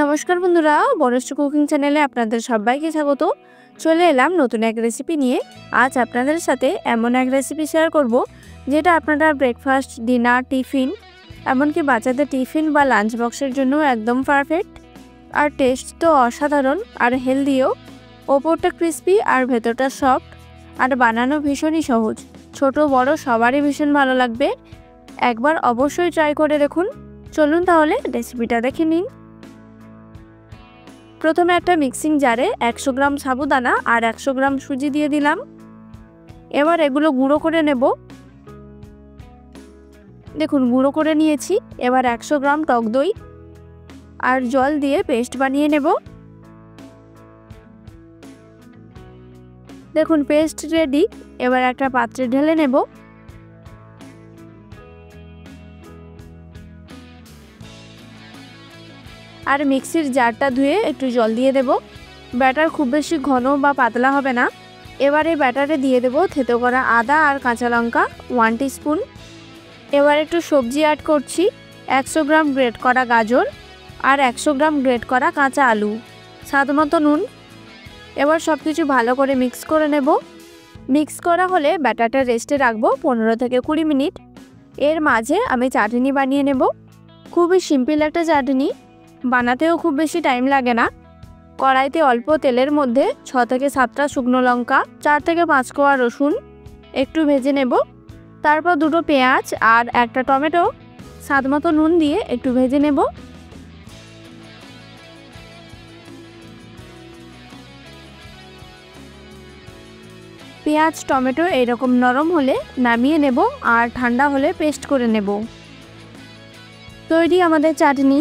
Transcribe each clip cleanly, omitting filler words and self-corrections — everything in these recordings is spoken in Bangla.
নমস্কার বন্ধুরা, বনশ্রী কুকিং চ্যানেলে আপনাদের সবাইকে স্বাগত। চলে এলাম নতুন এক রেসিপি নিয়ে। আজ আপনাদের সাথে এমন এক রেসিপি শেয়ার করব যেটা আপনারা ব্রেকফাস্ট, ডিনার, টিফিন, এমনকি বাচ্চাদের টিফিন বা লাঞ্চ বক্সের জন্য একদম পারফেক্ট। আর টেস্ট তো অসাধারণ আর হেলদিও। ওপরটা ক্রিস্পি আর ভেতরটা সফট, আর বানানো ভীষণই সহজ। ছোট বড় সবারই ভীষণ ভালো লাগবে। একবার অবশ্যই ট্রাই করে দেখুন। চলুন তাহলে রেসিপিটা দেখে নিন। প্রথমে একটা মিক্সিং জারে 100 গ্রাম সাবুদানা আর 100 গ্রাম সুজি দিয়ে দিলাম। এবার এগুলো গুঁড়ো করে নেব। দেখুন গুঁড়ো করে নিয়েছি। এবার 100 গ্রাম টক দই আর জল দিয়ে পেস্ট বানিয়ে নেব। দেখুন পেস্ট রেডি। এবার একটা পাত্রে ঢেলে নেব। আর মিক্সির জারটা ধুয়ে একটু জল দিয়ে দেব। ব্যাটার খুব বেশি ঘন বা পাতলা হবে না। এবার এই ব্যাটারে দিয়ে দেব থেতো করা আদা আর কাঁচা লঙ্কা 1 টিস্পুন। এবার একটু সবজি অ্যাড করছি। 100 গ্রাম গ্রেট করা গাজর আর 100 গ্রাম গ্রেট করা কাঁচা আলু, স্বাদ মতো নুন। এবার সব কিছু ভালো করে মিক্স করে নেব। মিক্স করা হলে ব্যাটারটা রেস্টে রাখবো 15 থেকে 20 মিনিট। এর মাঝে আমি চাটনি বানিয়ে নেব। খুবই সিম্পল একটা চাটনি, বানাতেও খুব বেশি টাইম লাগে না। কড়াইতে অল্প তেলের মধ্যে 6 থেকে 7টা শুকনো লঙ্কা, 4 থেকে 5 কোয়া রসুন একটু ভেজে নেব। তারপর 2টো পেঁয়াজ আর একটা টমেটো স্বাদ মতো নুন দিয়ে একটু ভেজে নেব। পেঁয়াজ টমেটো এরকম নরম হলে নামিয়ে নেব আর ঠান্ডা হলে পেস্ট করে নেব। তৈরি আমাদের চাটনি।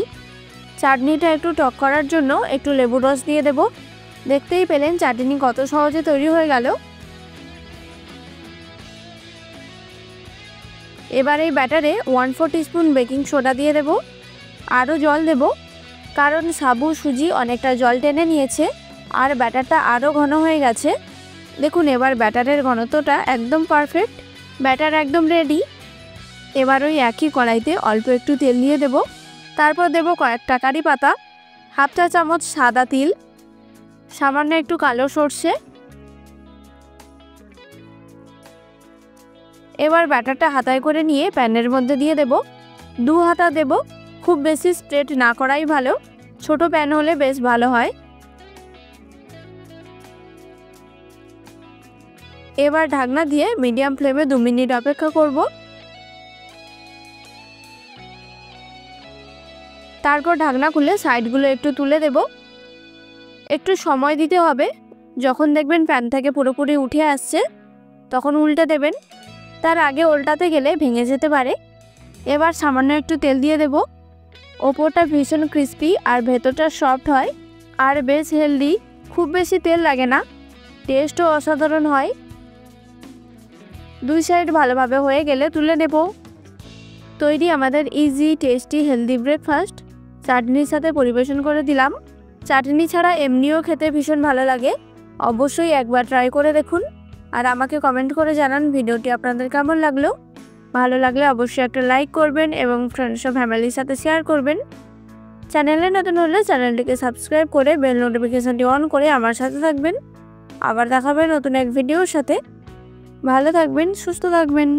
চাটনিটা একটু টক করার জন্য একটু লেবুর রস দিয়ে দেব। দেখতেই পেলেন চাটনি কত সহজে তৈরি হয়ে গেল। এবার এই ব্যাটারে 1/4 টিস্পুন বেকিং সোডা দিয়ে দেব। আরও জল দেব, কারণ সাবু সুজি অনেকটা জল টেনে নিয়েছে আর ব্যাটারটা আরও ঘন হয়ে গেছে। দেখুন এবার ব্যাটারের ঘনত্বটা একদম পারফেক্ট। ব্যাটার একদম রেডি। এবার ওই একই কড়াইতে অল্প একটু তেল দিয়ে দেব। তারপর দেব কয়েকটা কারি পাতা, 1/2 চা চামচ সাদা তিল, সামান্য একটু কালো সর্ষে। এবার ব্যাটারটা হাতায় করে নিয়ে প্যানের মধ্যে দিয়ে দেব। 2 হাতা দেব। খুব বেশি স্প্রেড না করাই ভালো, ছোট প্যান হলে বেশ ভালো হয়। এবার ঢাকনা দিয়ে মিডিয়াম ফ্লেমে 2 মিনিট অপেক্ষা করব। তারপর ঢাকনা খুলে সাইডগুলো একটু তুলে দেব। একটু সময় দিতে হবে। যখন দেখবেন প্যান থেকে পুরোপুরি উঠে আসছে তখন উল্টে দেবেন। তার আগে উল্টাতে গেলে ভেঙে যেতে পারে। এবার সামান্য একটু তেল দিয়ে দেব। ওপরটা ভীষণ ক্রিস্পি আর ভেতরটা সফট হয় আর বেশ হেলদি। খুব বেশি তেল লাগে না, টেস্টও অসাধারণ হয়। 2 সাইড ভালোভাবে হয়ে গেলে তুলে নেব। তৈরি আমাদের ইজি টেস্টি হেলদি ব্রেকফাস্ট। চাটনির সাথে পরিবেশন করে দিলাম। চাটনি ছাড়া এমনিও খেতে ভীষণ ভালো লাগে। অবশ্যই একবার ট্রাই করে দেখুন আর আমাকে কমেন্ট করে জানান ভিডিওটি আপনাদের কেমন লাগলো। ভালো লাগলে অবশ্যই একটা লাইক করবেন এবং ফ্রেন্ডস ও ফ্যামিলির সাথে শেয়ার করবেন। চ্যানেলে নতুন হলে চ্যানেলটিকে সাবস্ক্রাইব করে বেল নোটিফিকেশনটি অন করে আমার সাথে থাকবেন। আবার দেখাবেন নতুন এক ভিডিওর সাথে। ভালো থাকবেন, সুস্থ থাকবেন।